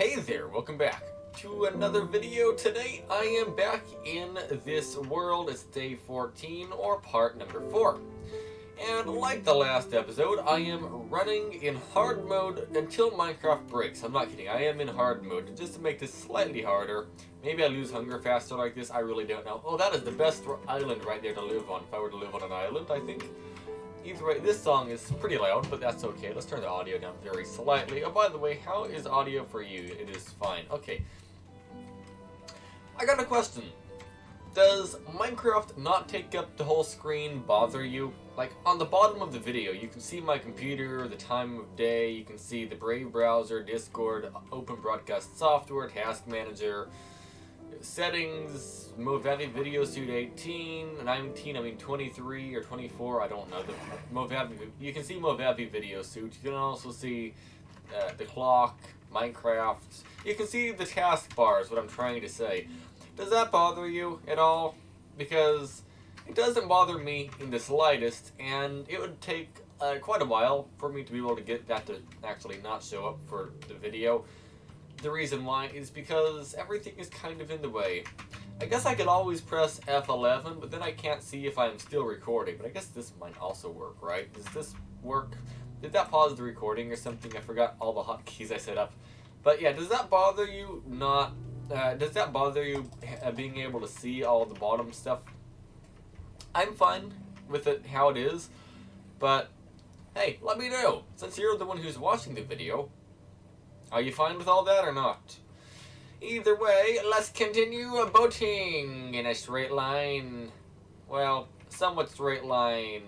Hey there, welcome back to another video. Today I am back in this world. It's day 14 or part number 4. And like the last episode, I am running in hard mode until Minecraft breaks. I'm not kidding, I am in hard mode just to make this slightly harder. Maybe I lose hunger faster like this, I really don't know. Oh, that is the best island right there to live on, if I were to live on an island, I think. Either way, this song is pretty loud, but that's okay. Let's turn the audio down very slightly. Oh, by the way, how is audio for you? It is fine. Okay. I got a question. Does Minecraft not take up the whole screen bother you? Like, on the bottom of the video, you can see my computer, the time of day, you can see the Brave browser, Discord, Open Broadcast Software, Task Manager, settings, Movavi Video Suite 18, 19, I mean 23 or 24, I don't know. The Movavi, you can see Movavi Video Suite. You can also see the clock, Minecraft. You can see the taskbar is what I'm trying to say. Does that bother you at all? Because it doesn't bother me in the slightest, and it would take quite a while for me to be able to get that to actually not show up for the video. The reason why is because everything is kind of in the way. I guess I could always press F11, but then I can't see if I'm still recording. But I guess this might also work, right? Does this work? Did that pause the recording or something? I forgot all the hotkeys I set up. But yeah, does that bother you not? Does that bother you being able to see all the bottom stuff? I'm fine with it how it is, but hey, let me know. Since you're the one who's watching the video, are you fine with all that or not? Either way, let's continue boating in a straight line. Well, somewhat straight line,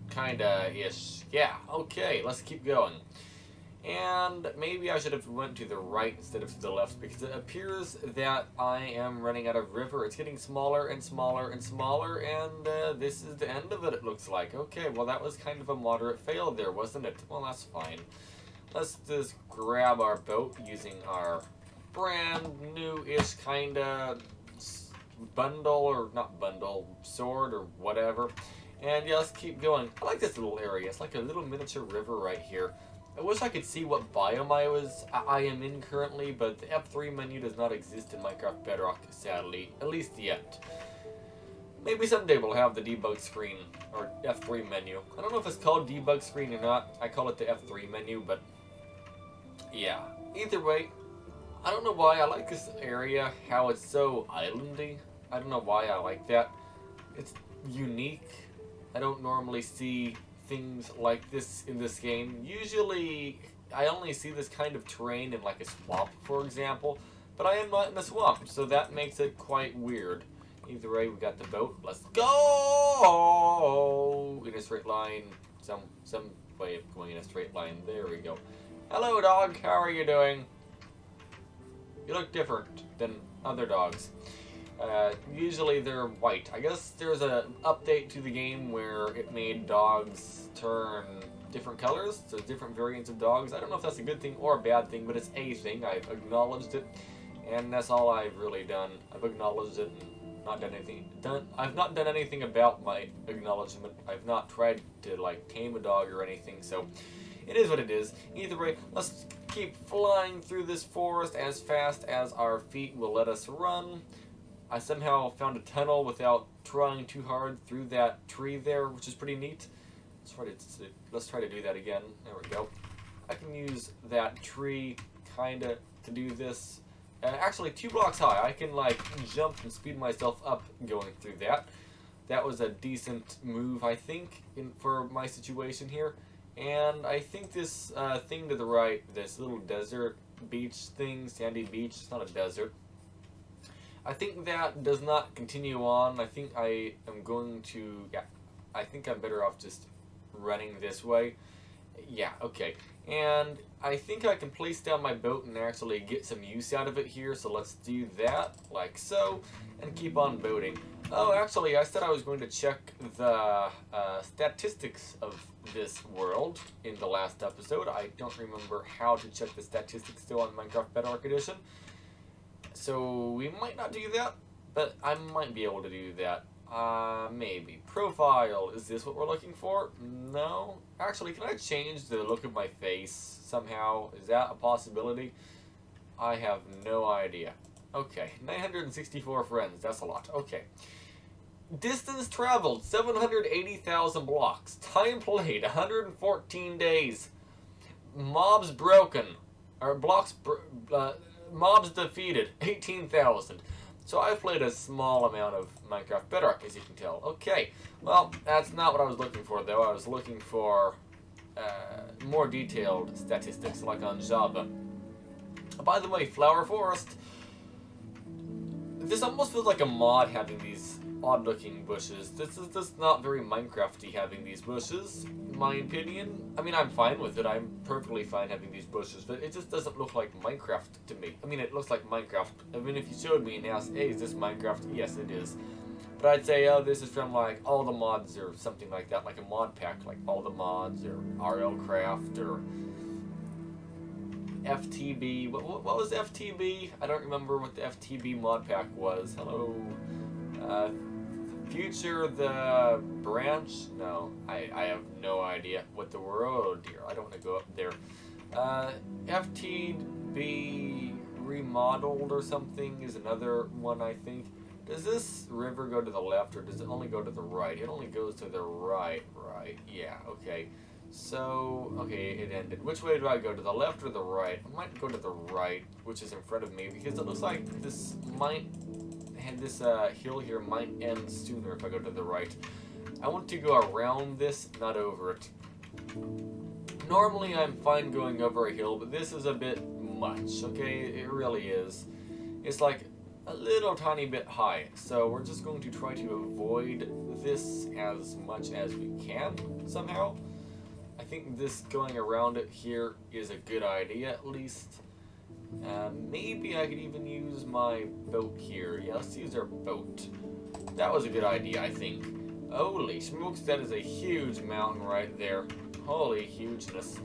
kinda-ish. Yeah, okay, let's keep going. And maybe I should have went to the right instead of to the left, because it appears that I am running out of river. It's getting smaller and smaller and smaller, and this is the end of it, it looks like. Okay, well that was kind of a moderate fail there, wasn't it? Well, that's fine. Let's just grab our boat using our brand new-ish kinda bundle, or not bundle, sword or whatever. And yeah, let's keep going. I like this little area. It's like a little miniature river right here. I wish I could see what biome I am in currently, but the F3 menu does not exist in Minecraft Bedrock, sadly. At least yet. Maybe someday we'll have the debug screen, or F3 menu. I don't know if it's called debug screen or not. I call it the F3 menu, but yeah. Either way, I don't know why I like this area, how it's so islandy. I don't know why I like that. It's unique. I don't normally see things like this in this game. Usually, I only see this kind of terrain in like a swamp, for example. But I am not in a swamp, so that makes it quite weird. Either way, we got the boat. Let's go in a straight line. Some way of going in a straight line. There we go. Hello, dog. How are you doing? You look different than other dogs. Usually they're white. I guess there's an update to the game where it made dogs turn different colors, so different variants of dogs. I don't know if that's a good thing or a bad thing, but it's a thing. I've acknowledged it, and that's all I've really done. I've acknowledged it and not done anything. I've not done anything about my acknowledgement. I've not tried to like tame a dog or anything, so it is what it is. Either way, let's keep flying through this forest as fast as our feet will let us run. I somehow found a tunnel without trying too hard through that tree there, which is pretty neat. Let's try to do that again. There we go. I can use that tree kinda to do this. Actually, 2 blocks high. I can like jump and speed myself up going through that. That was a decent move, I think, for my situation here. And I think this thing to the right, this little desert beach thing, sandy beach, it's not a desert. I think that does not continue on. I think I am going to, yeah, I think I'm better off just running this way. Yeah, okay. And I think I can place down my boat and actually get some use out of it here, so let's do that, like so, and keep on boating. Oh, actually, I said I was going to check the statistics of this world in the last episode. I don't remember how to check the statistics still on Minecraft Bedrock Edition. So we might not do that, but I might be able to do that. Maybe. Profile, is this what we're looking for? No. Actually, can I change the look of my face somehow? Is that a possibility? I have no idea. Okay, 964 friends, that's a lot. Okay. Distance traveled, 780,000 blocks. Time played, 114 days. Mobs broken. Or mobs defeated, 18,000. So I've played a small amount of Minecraft Bedrock, as you can tell. Okay, well, that's not what I was looking for, though. I was looking for more detailed statistics, like on Java. By the way, Flower Forest. This almost feels like a mod having these odd-looking bushes. This is just not very Minecrafty having these bushes, in my opinion. I mean, I'm fine with it. I'm perfectly fine having these bushes, but it just doesn't look like Minecraft to me. I mean, it looks like Minecraft. I mean, if you showed me and asked, hey, is this Minecraft? Yes, it is. But I'd say, oh, this is from, like, All the Mods or something like that, like a mod pack, like All the Mods or RL Craft or FTB. What was FTB? I don't remember what the FTB mod pack was. Hello. Future the branch? No, I have no idea. What the world, dear. I don't want to go up there. FTB remodeled or something is another one, I think. Does this river go to the left or does it only go to the right? It only goes to the right, right? Yeah, okay. So, okay, it ended. Which way do I go? To the left or the right? I might go to the right, which is in front of me, because it looks like this might, and this hill here might end sooner if I go to the right. I want to go around this, not over it. Normally I'm fine going over a hill, but this is a bit much, okay? It really is. It's like a little tiny bit high, so we're just going to try to avoid this as much as we can, somehow. I think this going around it here is a good idea, at least. Maybe I could even use my boat here. Yeah, let's use our boat. That was a good idea, I think. Holy smokes, that is a huge mountain right there. Holy hugeness.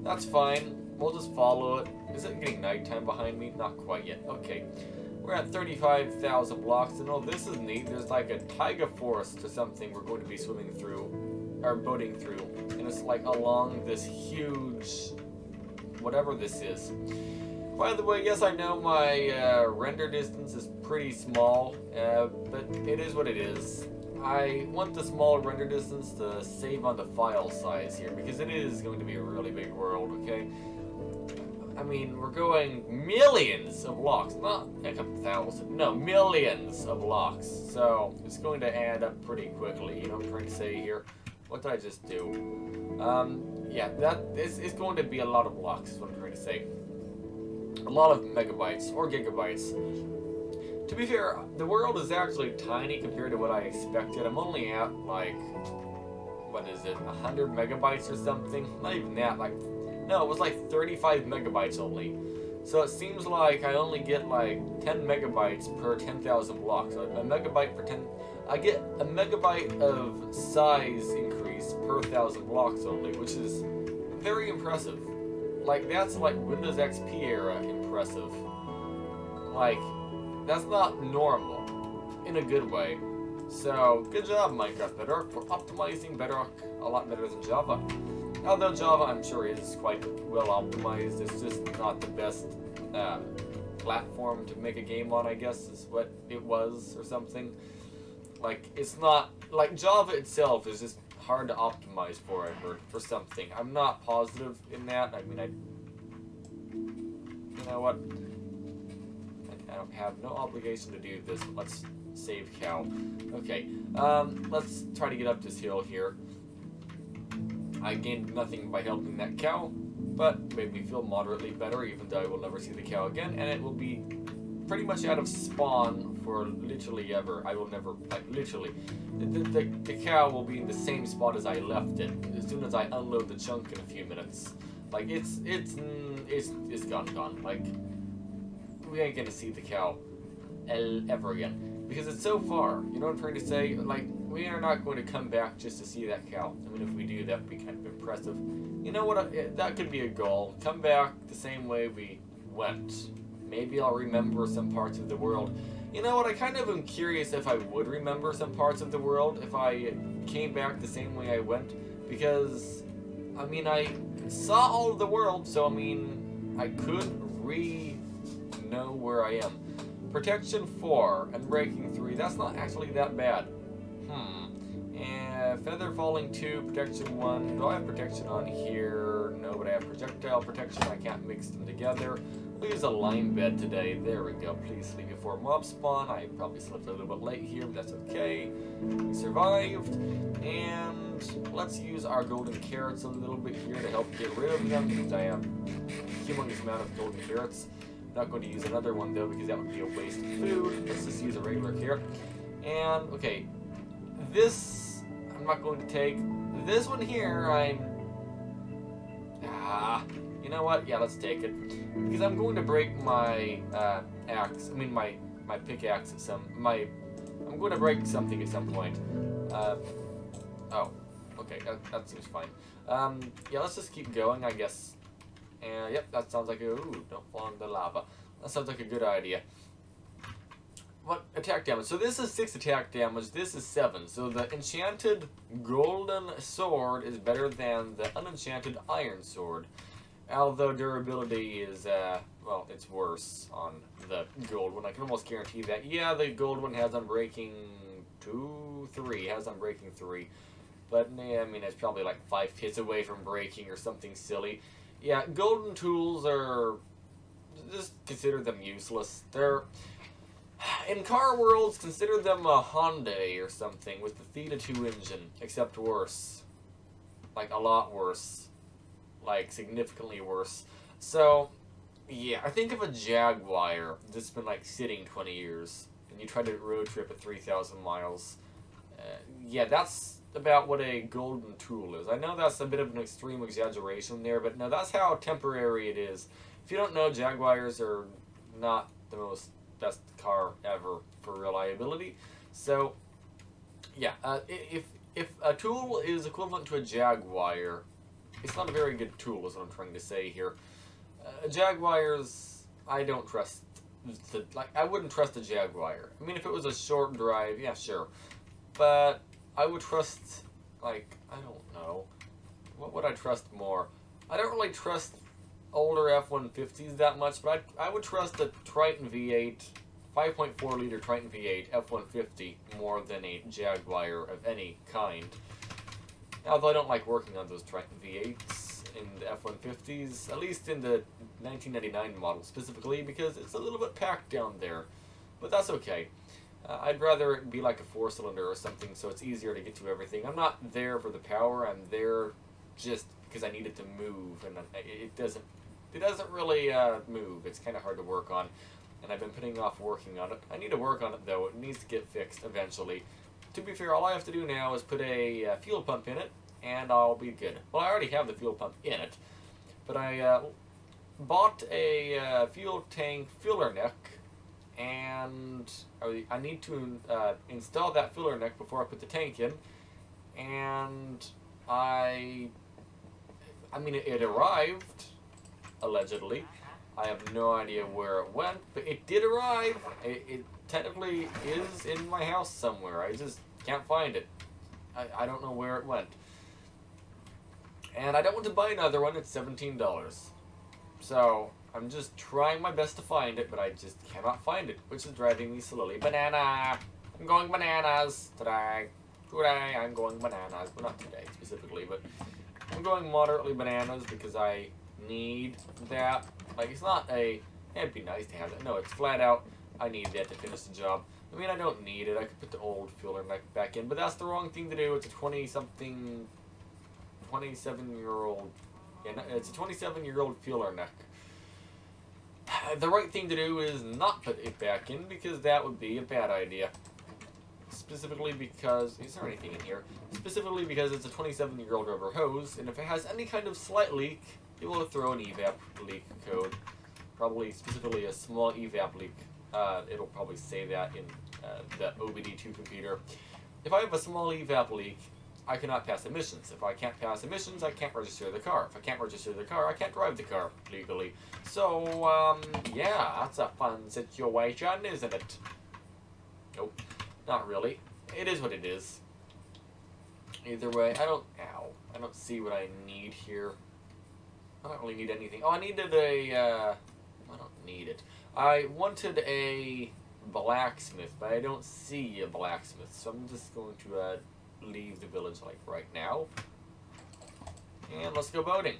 That's fine. We'll just follow it. Is it getting nighttime behind me? Not quite yet. Okay. We're at 35,000 blocks, and oh, this is neat. There's like a taiga forest or something we're going to be swimming through, or boating through. And it's like along this huge, whatever this is. By the way, yes, I know my render distance is pretty small, but it is what it is. I want the small render distance to save on the file size here, because it is going to be a really big world, okay? I mean, we're going millions of blocks, not like 1,000, no, millions of blocks. So it's going to add up pretty quickly, you know what I'm trying to say here? What did I just do? Yeah, it's going to be a lot of blocks is what I'm trying to say. A lot of megabytes or gigabytes. To be fair, the world is actually tiny compared to what I expected. I'm only at like, what is it, 100 megabytes or something? Not even that, like, no, it was like 35 megabytes only. So it seems like I only get like 10 megabytes per 10,000 blocks. A megabyte per 10, I get a megabyte of size increase per 1,000 blocks only, which is very impressive. Like, that's like Windows XP era impressive. Like, that's not normal, in a good way. So, good job, Minecraft Bedrock, for optimizing Bedrock a lot better than Java. Although Java, I'm sure, is quite well optimized, it's just not the best platform to make a game on, I guess, is what it was, or something. Like, it's not, like, Java itself is just hard to optimize for, I heard, for something. I'm not positive in that. I mean, you know what? I don't have no obligation to do this. Let's save cow. Okay, let's try to get up this hill here. I gained nothing by helping that cow, but made me feel moderately better, even though I will never see the cow again, and it will be pretty much out of spawn for literally ever. I will never, like, literally. The cow will be in the same spot as I left it, as soon as I unload the chunk in a few minutes. Like, it's gone. Like, we ain't gonna see the cow ever again. Because it's so far, you know what I'm trying to say? Like, we are not going to come back just to see that cow. I mean, if we do, that would be kind of impressive. You know what, that could be a goal. Come back the same way we went. Maybe I'll remember some parts of the world. You know what, I kind of am curious if I would remember some parts of the world if I came back the same way I went. Because, I mean, I saw all of the world, so I mean, I could where I am. Protection 4 and braking 3. That's not actually that bad. And feather falling 2, protection 1. Do I have protection on here? No, but I have projectile protection. I can't mix them together. We'll use a lime bed today. There we go. Please sleep before mob spawn. I probably slept a little bit late here, but that's okay. We survived. And let's use our golden carrots a little bit here to help get rid of them, because I have a humongous amount of golden carrots. I'm not going to use another one though, because that would be a waste of food. Let's just use a regular carrot. And okay, this I'm not going to take. This one here, you know what? Yeah, let's take it, because I'm going to break my axe. I mean my pickaxe at some. I'm going to break something at some point. Oh, okay, that seems fine. Yeah, let's just keep going, I guess. And yep, that sounds like a don't fall in the lava. That sounds like a good idea. What attack damage? So this is 6 attack damage. This is 7. So the enchanted golden sword is better than the unenchanted iron sword. Although durability is well, it's worse on the gold one. I can almost guarantee that. Yeah, the gold one has unbreaking 3. Has unbreaking 3. But I mean, it's probably like 5 hits away from breaking or something silly. Yeah, golden tools are, just consider them useless. They're, in car worlds, consider them a Hyundai or something with the Theta 2 engine, except worse. Like, a lot worse. Like, significantly worse. So, yeah, I think of a Jaguar that's been, like, sitting 20 years, and you try to road trip at 3,000 miles. Yeah, that's about what a golden tool is. I know that's a bit of an extreme exaggeration there, but no, that's how temporary it is. If you don't know, Jaguars are not the best car ever for reliability. So, yeah, if a tool is equivalent to a Jaguar, it's not a very good tool, is what I'm trying to say here. Jaguars, I don't trust. I wouldn't trust a Jaguar. I mean, if it was a short drive, yeah, sure, but I would trust, like, I don't know. What would I trust more? I don't really trust older F-150s that much, but I would trust a Triton V8, 5.4 liter Triton V8 F-150 more than a Jaguar of any kind. Although I don't like working on those Triton V8s in the F-150s, at least in the 1999 model specifically, because it's a little bit packed down there. But that's okay. I'd rather it be like a 4-cylinder or something, so it's easier to get to everything. I'm not there for the power. I'm there just because I need it to move, and it doesn't really move. It's kind of hard to work on, and I've been putting off working on it. I need to work on it though. It needs to get fixed eventually. To be fair, all I have to do now is put a fuel pump in it, and I'll be good. Well, I already have the fuel pump in it, but I bought a fuel tank filler neck. And I need to install that filler neck before I put the tank in. And I mean, it arrived, allegedly. I have no idea where it went, but it did arrive. It technically is in my house somewhere. I just can't find it. I don't know where it went. And I don't want to buy another one. It's $17. So I'm just trying my best to find it, but I just cannot find it, which is driving me slowly. Banana! I'm going bananas today. Today I'm going bananas. Well, not today specifically, but I'm going moderately bananas because I need that. Like, it's not it'd be nice to have that. No, it's flat out, I need that to finish the job. I mean, I don't need it. I could put the old filler back in, but that's the wrong thing to do. It's a 27-year-old, yeah, it's a 27-year-old filler neck. The right thing to do is not put it back in, because that would be a bad idea. Specifically because, is there anything in here? Specifically because it's a 27-year-old rubber hose, and if it has any kind of slight leak, it will throw an evap leak code. Probably specifically a small evap leak. It'll probably say that in the OBD2 computer. If I have a small evap leak, I cannot pass emissions. If I can't pass emissions, I can't register the car. If I can't register the car, I can't drive the car legally. So, yeah, that's a fun situation, isn't it? Nope, not really. It is what it is. Either way, I don't see what I need here. I don't really need anything. Oh, I needed I don't need it. I wanted a blacksmith, but I don't see a blacksmith, so I'm just going to leave the village like right now. And let's go boating.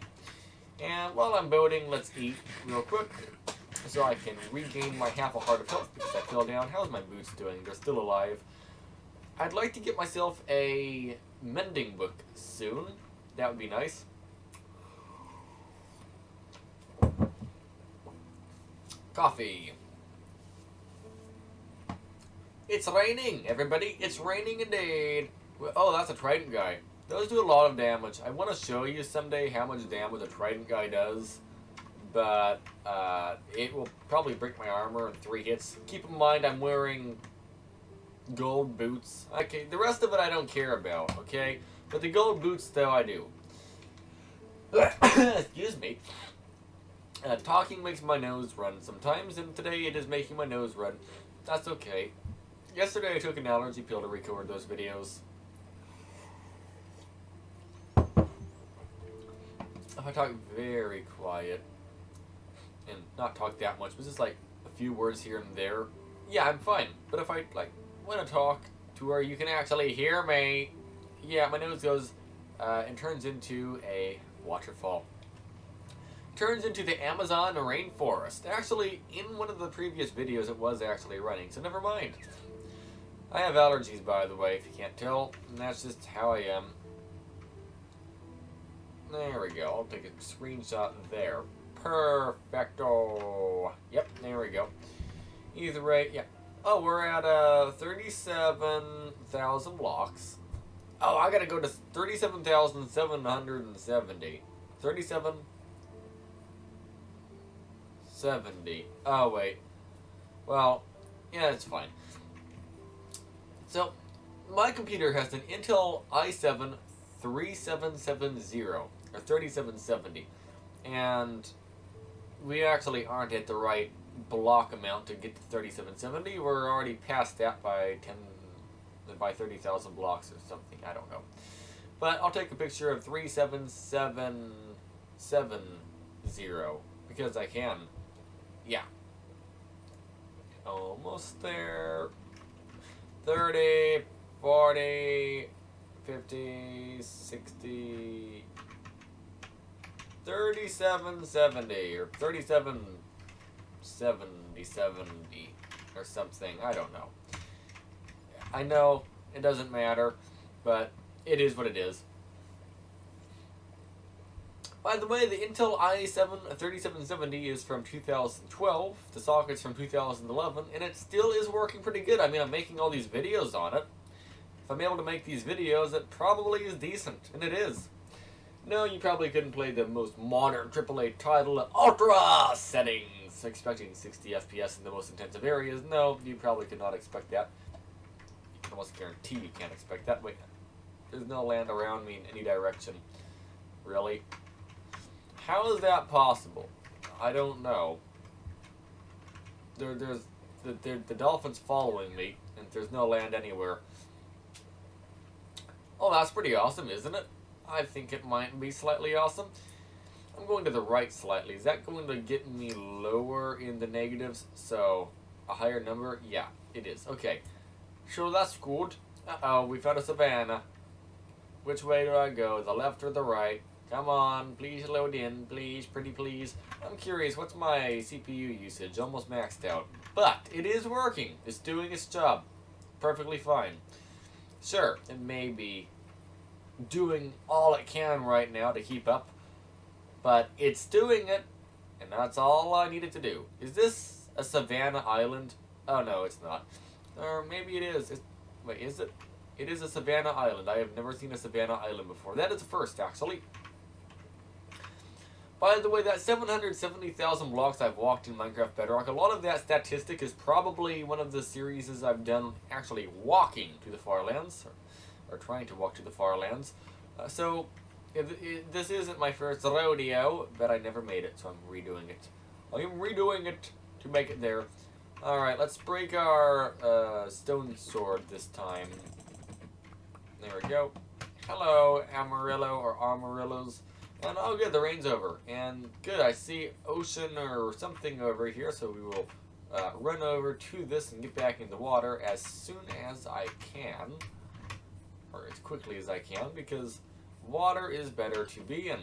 And while I'm boating, let's eat real quick so I can regain my half a heart of health because I fell down. How's my boots doing? They're still alive. I'd like to get myself a mending book soon. That would be nice. Coffee. It's raining, everybody. It's raining indeed. Oh, that's a trident guy. Those do a lot of damage. I want to show you someday how much damage a trident guy does, but it will probably break my armor in 3 hits. Keep in mind I'm wearing gold boots. Okay, the rest of it I don't care about, okay? But the gold boots, though, I do. Excuse me. Talking makes my nose run sometimes, and today it is making my nose run. That's okay. Yesterday I took an allergy pill to record those videos. If I talk very quiet, and not talk that much, but just like a few words here and there, yeah, I'm fine. But if I like want to talk to where you can actually hear me, yeah, my nose goes and turns into a waterfall. Turns into the Amazon rainforest. Actually, in one of the previous videos, it was actually running, so never mind. I have allergies, by the way, if you can't tell, and that's just how I am. There we go. I'll take a screenshot there. Perfecto. Yep, there we go. Either way, yeah. Oh, we're at 37,000 blocks. Oh, I gotta go to 37,770. 3770. Oh, wait. Well, yeah, it's fine. So, my computer has an Intel i7 3770, or 3770, and we actually aren't at the right block amount to get to 3770. We're already past that by 30,000 blocks or something. I don't know. But I'll take a picture of 3770 because I can. Yeah. Almost there. 30, 40, 50, 60, 3770 or 3770 or something. I don't know. I know it doesn't matter, but it is what it is. By the way, the Intel i7 3770 is from 2012, the socket's from 2011, and it still is working pretty good. I mean, I'm making all these videos on it. If I'm able to make these videos, it probably is decent, and it is. No, you probably couldn't play the most modern AAA title at ultra settings, expecting 60 FPS in the most intensive areas. No, you probably could not expect that. I can almost guarantee you can't expect that. Wait, there's no land around me in any direction. Really? How is that possible? I don't know. There's the dolphin's following me, and there's no land anywhere. Oh, that's pretty awesome, isn't it? I think it might be slightly awesome. I'm going to the right slightly. Is that going to get me lower in the negatives? So, a higher number? Yeah, it is. Okay. Sure, that's good. Uh-oh, we found a savannah. Which way do I go? The left or the right? Come on, please load in, please, pretty please. I'm curious, what's my CPU usage? Almost maxed out. But, it is working. It's doing its job. Perfectly fine. Sure, it may be doing all it can right now to keep up, but it's doing it, and that's all I needed to do. Is this a Savannah Island? Oh no, it's not. Or maybe it is. Wait, is it? It is a Savannah Island. I have never seen a Savannah Island before. That is a first, actually. By the way, that 770,000 blocks I've walked in Minecraft Bedrock, a lot of that statistic is probably one of the series I've done actually walking to the far lands, or trying to walk to the far lands. So, this isn't my first rodeo, but I never made it, so I'm redoing it. I am redoing it to make it there. Alright, let's break our stone sword this time. There we go. Hello, Amarillo or Amarillos. And oh good, the rain's over. And good, I see ocean or something over here, so we will run over to this and get back in the water as soon as I can. Or as quickly as I can, because water is better to be in.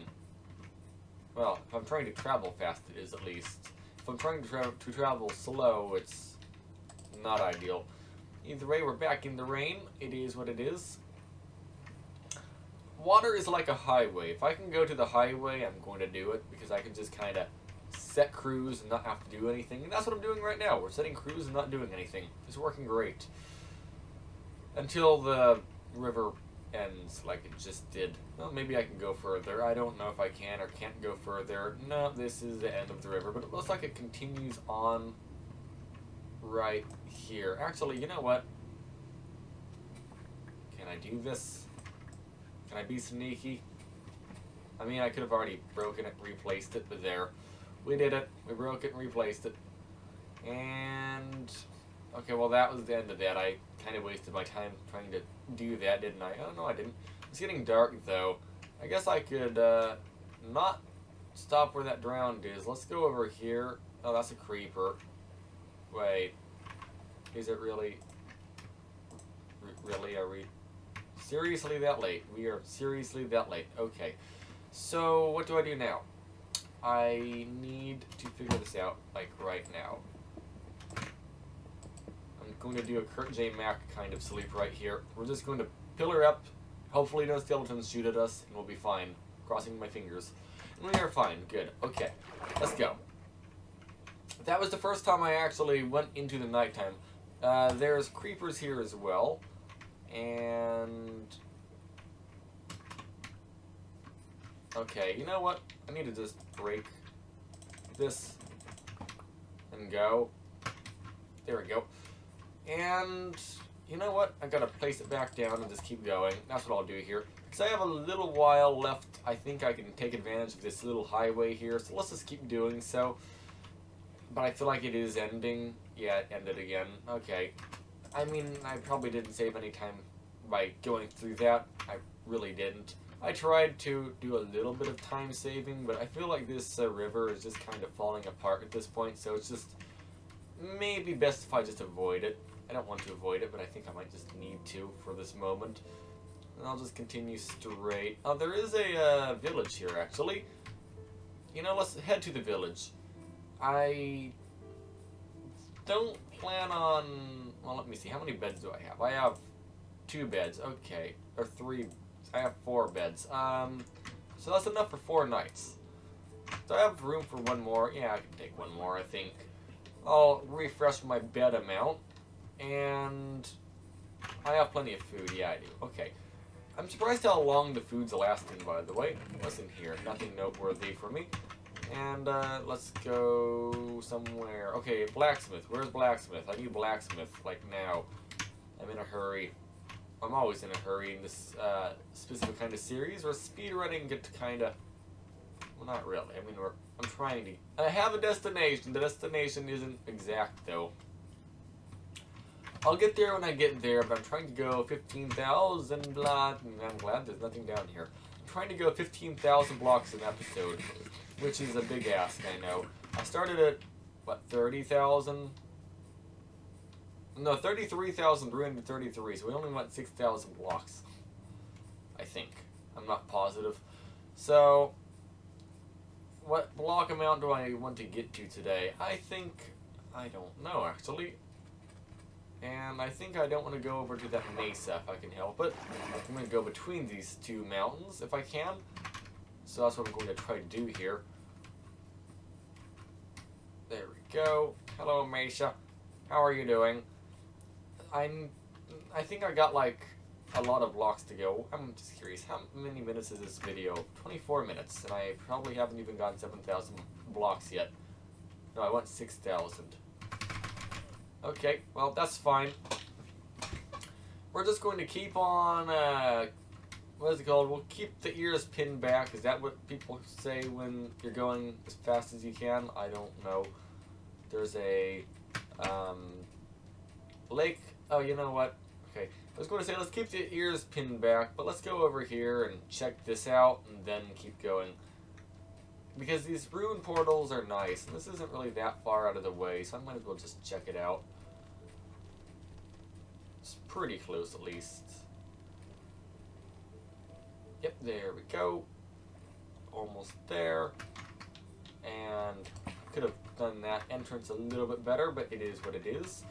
Well, if I'm trying to travel fast, it is at least. If I'm trying to travel slow, it's not ideal. Either way, we're back in the rain. It is what it is. Water is like a highway. If I can go to the highway, I'm going to do it, because I can just kind of set cruise and not have to do anything. And that's what I'm doing right now. We're setting cruise and not doing anything. It's working great. Until the river ends like it just did. Well, maybe I can go further. I don't know if I can or can't go further. No, this is the end of the river, but it looks like it continues on right here. Actually, you know what? Can I do this? Can I be sneaky? I mean, I could have already broken it, replaced it, but there. We did it. We broke it and replaced it. And okay, well that was the end of that. I kind of wasted my time trying to do that, didn't I? Oh no, I didn't. It's getting dark though. I guess I could not stop where that drowned is. Let's go over here. Oh, that's a creeper. Wait, is it really? Really? Are we seriously that late? We are seriously that late. Okay. So what do I do now? I need to figure this out like right now. I'm going to do a Kurt J. Mack kind of sleep right here. We're just going to pillar up. Hopefully no skeletons shoot at us, and we'll be fine. Crossing my fingers. And we are fine. Good. Okay. Let's go. That was the first time I actually went into the nighttime. There's creepers here as well. And okay, you know what? I need to just break this and go. There we go. And you know what? I gotta place it back down and just keep going. That's what I'll do here. Because I have a little while left. I think I can take advantage of this little highway here. So let's just keep doing so. But I feel like it is ending. Yeah, it ended again. Okay. I mean, I probably didn't save any time by going through that. I really didn't. I tried to do a little bit of time saving, but I feel like this river is just kind of falling apart at this point, so it's just maybe best if I just avoid it. I don't want to avoid it, but I think I might just need to for this moment. And I'll just continue straight. Oh, there is a village here, actually. You know, let's head to the village. I don't plan on... Well, let me see. How many beds do I have? I have 2 beds. Okay. Or 3. I have 4 beds. So that's enough for 4 nights. Do I have room for 1 more? Yeah, I can take 1 more, I think. I'll refresh my bed amount. And I have plenty of food. Yeah, I do. Okay. I'm surprised how long the food's lasting, by the way. What's in here? Nothing noteworthy for me. And let's go somewhere. Okay, blacksmith. Where's blacksmith? I need blacksmith, like now. I'm in a hurry. I'm always in a hurry in this specific kind of series. We're speedrunning it to kind of... Well, not really. I mean, I'm trying to... I have a destination. The destination isn't exact, though. I'll get there when I get there, but I'm trying to go 15,000 blocks. I'm glad there's nothing down here. I'm trying to go 15,000 blocks an episode, which is a big ask, I know. I started at, what, 30,000? No, 33,333, so we only went 6,000 blocks. I think. I'm not positive. So, what block amount do I want to get to today? I think... I don't know, actually. And I think I don't want to go over to that mesa if I can help it. I'm going to go between these 2 mountains if I can. So that's what I'm going to try to do here. There we go. Hello, Mesa. How are you doing? I think I got like a lot of blocks to go. I'm just curious, how many minutes is this video? 24 minutes, and I probably haven't even gotten 7,000 blocks yet. No, I want 6,000. Okay, well, that's fine. We're just going to keep on, what is it called? We'll keep the ears pinned back. Is that what people say when you're going as fast as you can? I don't know. There's a, lake. Oh, you know what? Okay, I was going to say let's keep the ears pinned back, but let's go over here and check this out and then keep going. Because these ruin portals are nice, and this isn't really that far out of the way, so I might as well just check it out. It's pretty close, at least. Yep, there we go. Almost there. And could have done that entrance a little bit better, but it is what it is.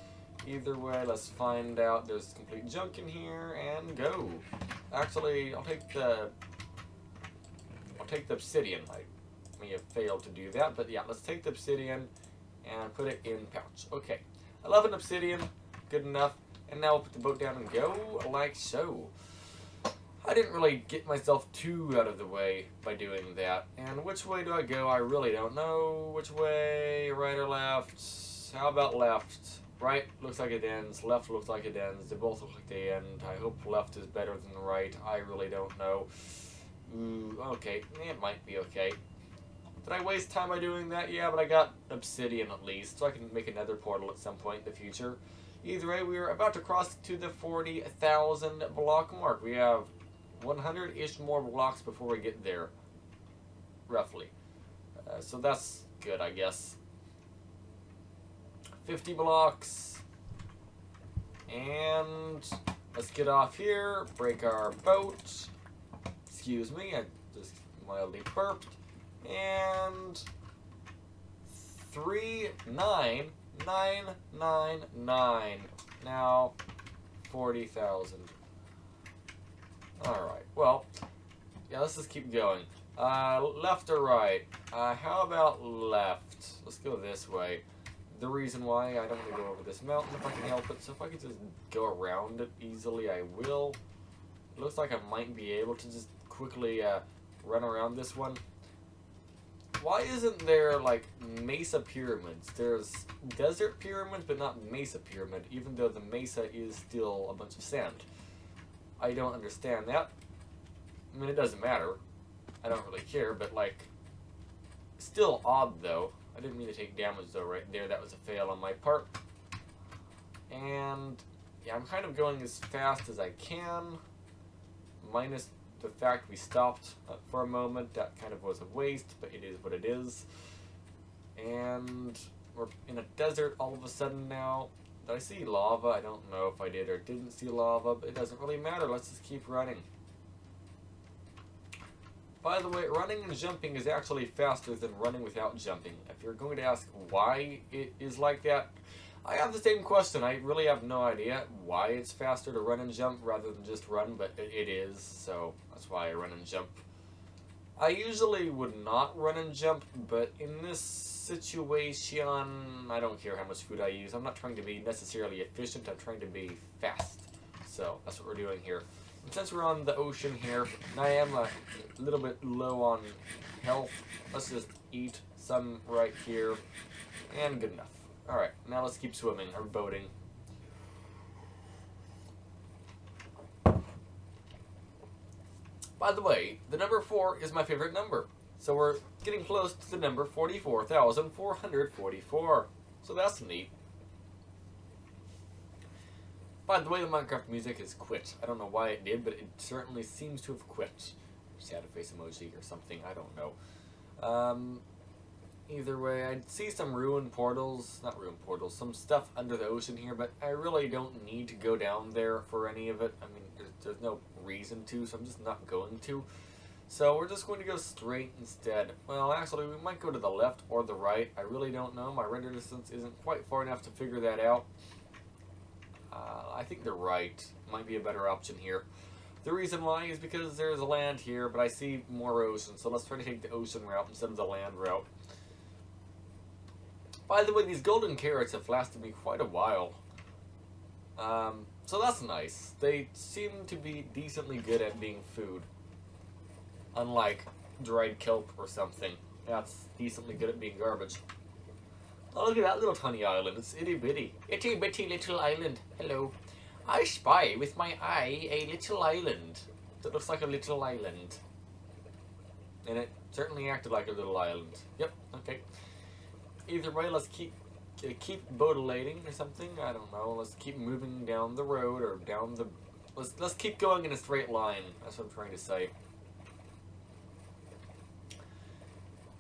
Either way, let's find out. There's complete junk in here, and go. Actually, I'll take the obsidian. I may have failed to do that, but yeah, let's take the obsidian and put it in pouch. Okay, 11 obsidian, good enough. And now we'll put the boat down and go like so. I didn't really get myself too out of the way by doing that. And which way do I go? I really don't know. Which way? Right or left? How about left? Right looks like it ends. Left looks like it ends. They both look like they end. I hope left is better than right. I really don't know. Ooh, okay. It might be okay. Did I waste time by doing that? Yeah, but I got obsidian at least, so I can make another portal at some point in the future. Either way, we are about to cross to the 40,000 block mark. We have 100-ish more blocks before we get there, roughly. So that's good, I guess. 50 blocks. And let's get off here, break our boat. Excuse me, I just mildly burped. And 3,999. Now 40,000. Alright, well, yeah, let's just keep going. Left or right? How about left? Let's go this way. The reason why, I don't want to go over this mountain if I can help it, so if I could just go around it easily, I will. It looks like I might be able to just quickly run around this one. Why isn't there, like, mesa pyramids? There's desert pyramids, but not mesa pyramid, even though the mesa is still a bunch of sand. I don't understand that. I mean, it doesn't matter. I don't really care, but, like, still odd, though. I didn't mean to take damage, though, right there. That was a fail on my part. And, yeah, I'm kind of going as fast as I can, minus the fact we stopped for a moment. That kind of was a waste, but it is what it is. And we're in a desert all of a sudden now. Did I see lava? I don't know if I did or didn't see lava, but it doesn't really matter. Let's just keep running. By the way, running and jumping is actually faster than running without jumping. If you're going to ask why it is like that, I have the same question. I really have no idea why it's faster to run and jump rather than just run, but it is, so that's why I run and jump. I usually would not run and jump, but in this situation, I don't care how much food I use. I'm not trying to be necessarily efficient, I'm trying to be fast. So that's what we're doing here. And since we're on the ocean here, and I am a little bit low on health, let's just eat some right here, and good enough. Alright, now let's keep swimming, or boating. By the way, the number 4 is my favorite number. So we're getting close to the number 44,444. So that's neat. By the way, the Minecraft music has quit. I don't know why it did, but it certainly seems to have quit. Sad face emoji or something, I don't know. Either way, I see some ruined portals, not ruined portals, some stuff under the ocean here, but I really don't need to go down there for any of it. I mean, there's no reason to, so I'm just not going to. So we're just going to go straight instead. Well, actually, we might go to the left or the right. I really don't know. My render distance isn't quite far enough to figure that out. I think the right might be a better option here. The reason why is because there's land here, but I see more ocean, so let's try to take the ocean route instead of the land route. By the way, these golden carrots have lasted me quite a while. So that's nice. They seem to be decently good at being food. Unlike dried kelp or something. That's decently good at being garbage. Oh, look at that little tiny island. It's itty bitty. Itty bitty little island. Hello. I spy with my eye a little island that looks like a little island. And it certainly acted like a little island. Yep, okay. Either way, let's keep boatulating or something. I don't know. Let's keep moving down the road or down the... Let's keep going in a straight line. That's what I'm trying to say.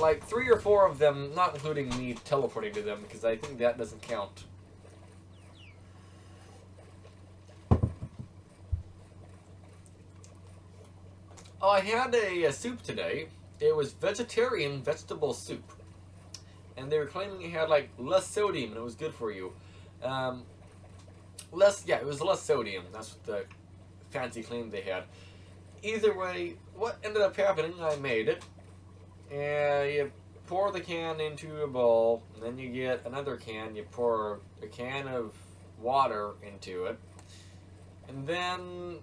like 3 or 4 of them, not including me teleporting to them, because I think that doesn't count. Oh, I had a soup today. It was vegetarian vegetable soup. And they were claiming it had, like, less sodium and it was good for you. It was less sodium. That's what the fancy claim they had. Either way, what ended up happening, I made it. And you pour the can into a bowl, and then you get another can. You pour a can of water into it. And then,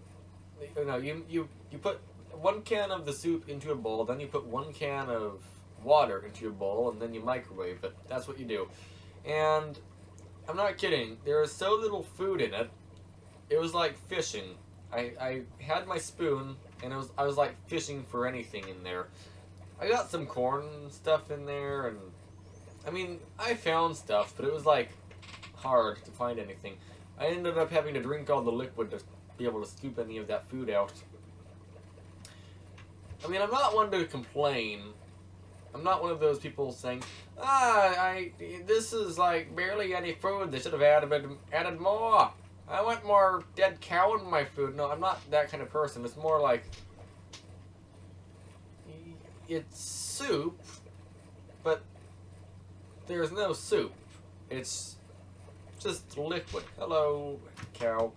you put 1 can of the soup into a bowl, then you put 1 can of water into a bowl, and then you microwave it. That's what you do. And I'm not kidding, there was so little food in it, it was like fishing. I had my spoon, and I was like fishing for anything in there. I got some corn and stuff in there, and I mean, I found stuff, but it was like hard to find anything. I ended up having to drink all the liquid to be able to scoop any of that food out. I mean, I'm not one to complain. I'm not one of those people saying, this is like barely any food. They should have added more. I want more dead cow in my food. No, I'm not that kind of person. It's more like, it's soup, but there's no soup. It's just liquid. Hello, cow.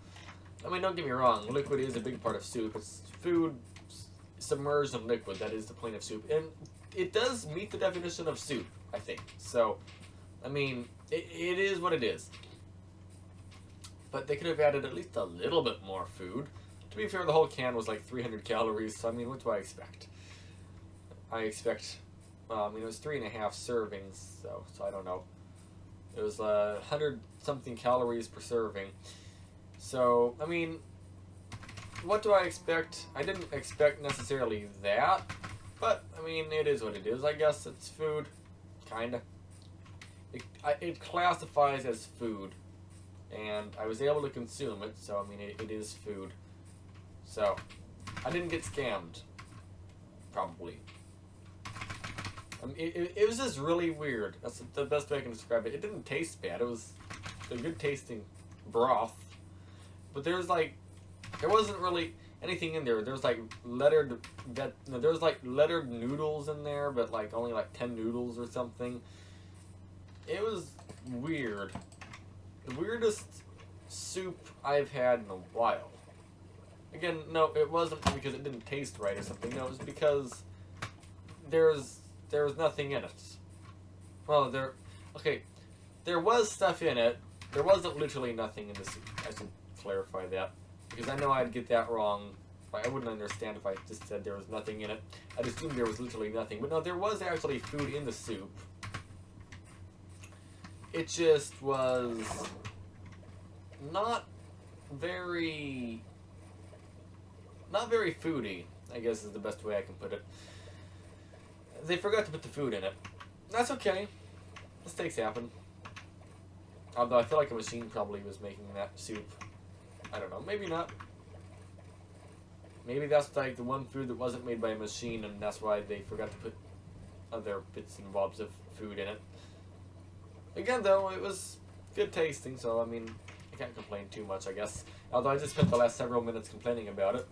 I mean, don't get me wrong. Liquid is a big part of soup. It's food submerged in liquid. That is the point of soup. And it does meet the definition of soup, I think. So, I mean, it is what it is. But they could have added at least a little bit more food. To be fair, the whole can was like 300 calories, so I mean, what do I expect? I expect, well, I mean, it was 3.5 servings, so I don't know. It was 100-something calories per serving. So, I mean, what do I expect? I didn't expect necessarily that, but, I mean, it is what it is. I guess it's food, kinda. It classifies as food, and I was able to consume it, so, I mean, it is food. So, I didn't get scammed, probably. I mean, it was just really weird. That's the best way I can describe it. It didn't taste bad. It was a good tasting broth, but there wasn't really anything in there. There was like lettered noodles in there, but like only like 10 noodles or something. It was weird. The weirdest soup I've had in a while. Again, no, it wasn't because it didn't taste right or something. No, it was because there was nothing in it. Well, there was stuff in it. There wasn't literally nothing in the soup. I should clarify that, because I know I'd get that wrong. I wouldn't understand if I just said there was nothing in it. I'd assume there was literally nothing. But no, there was actually food in the soup. It just was not very foody, I guess is the best way I can put it. They forgot to put the food in it. That's okay. Mistakes happen. Although I feel like a machine probably was making that soup. I don't know. Maybe not. Maybe that's like the one food that wasn't made by a machine, and that's why they forgot to put other bits and bobs of food in it. Again, though, it was good tasting, so I mean, I can't complain too much, I guess. Although I just spent the last several minutes complaining about it.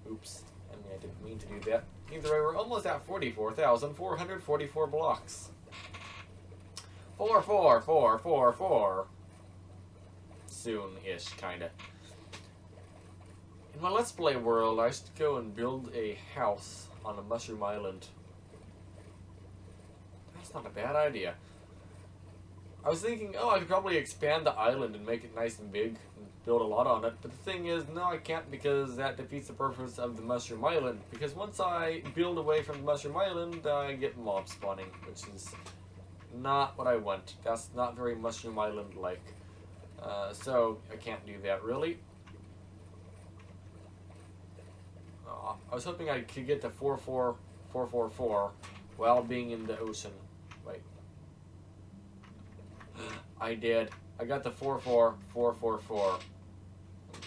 Oops. I mean, I didn't mean to do that. Either way, we're almost at 44,444 blocks. 44444. Soon-ish, kinda. In my Let's Play world, I should go and build a house on a mushroom island. That's not a bad idea. I was thinking, oh, I could probably expand the island and make it nice and big and build a lot on it. But the thing is, no, I can't, because that defeats the purpose of the mushroom island. Because once I build away from the mushroom island, I get mob spawning, which is not what I want. That's not very mushroom island-like. So I can't do that, really. I was hoping I could get to 44444 while being in the ocean. Wait. I did. I got the 44444.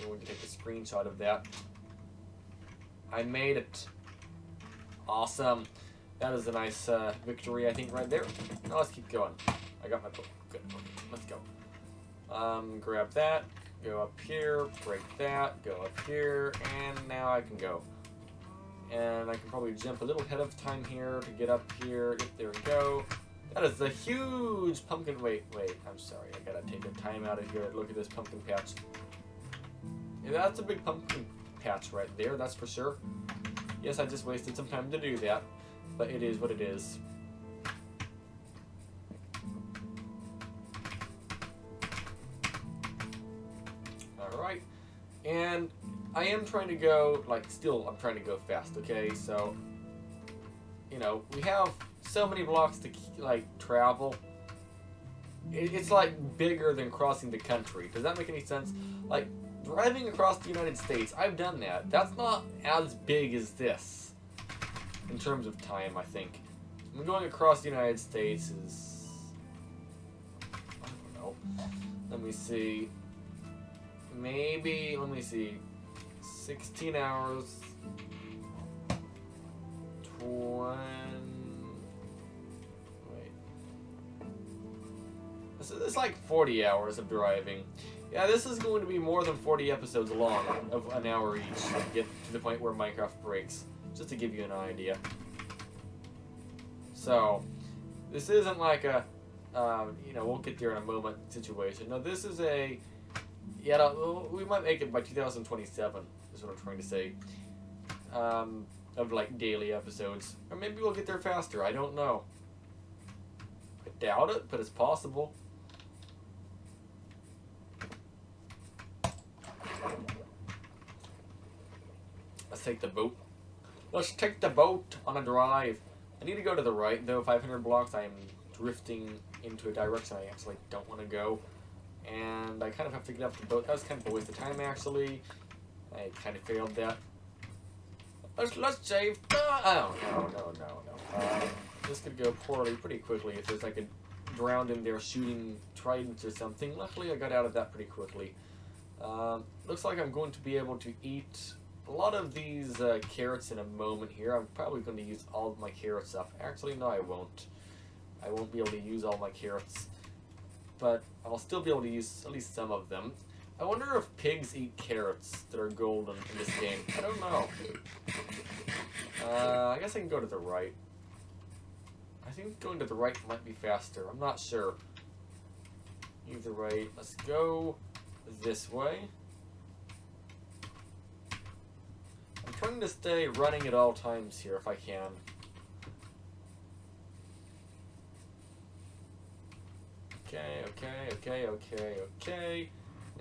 I'm going to take a screenshot of that. I made it. Awesome. That is a nice victory, I think, right there. Now let's keep going. I got my book. Good. Okay, let's go. Grab that. Go up here. Break that. Go up here. And now I can go. And I can probably jump a little ahead of time here to get up here. Yep, there we go. That is a huge pumpkin. Wait. I'm sorry. I gotta take a time out of here and look at this pumpkin patch. Yeah, that's a big pumpkin patch right there. That's for sure. Yes, I just wasted some time to do that. But it is what it is. Alright. And I am trying to go, like, still, I'm trying to go fast, okay? So, you know, we have so many blocks to, like, travel. It's, like, bigger than crossing the country. Does that make any sense? Like, driving across the United States, I've done that. That's not as big as this. In terms of time, I think. Going across the United States is... I don't know. Let me see. Maybe, let me see. 16 hours. 20... Wait. It's like 40 hours of driving. Yeah, this is going to be more than 40 episodes long, of an hour each, to get to the point where Minecraft breaks. Just to give you an idea. So, this isn't like a, you know, we'll get there in a moment situation. No, this is a, yeah, we might make it by 2027, is what I'm trying to say. Of like daily episodes. Or maybe we'll get there faster, I don't know. I doubt it, but it's possible. Let's take the boat. Let's take the boat on a drive. I need to go to the right, though. 500 blocks. I am drifting into a direction I actually don't want to go. And I kind of have to get off the boat. That was kind of a waste of time, actually. I kind of failed that. Let's save. Oh, no. This could go poorly pretty quickly if there's like a drowned in there shooting tridents or something. Luckily, I got out of that pretty quickly. Looks like I'm going to be able to eat a lot of these carrots in a moment here. I'm probably going to use all of my carrots up. Actually, no, I won't. I won't be able to use all my carrots. But I'll still be able to use at least some of them. I wonder if pigs eat carrots that are golden in this game. I don't know. I guess I can go to the right. I think going to the right might be faster. I'm not sure. Either way, let's go this way. I'm trying to stay running at all times here if I can. Okay.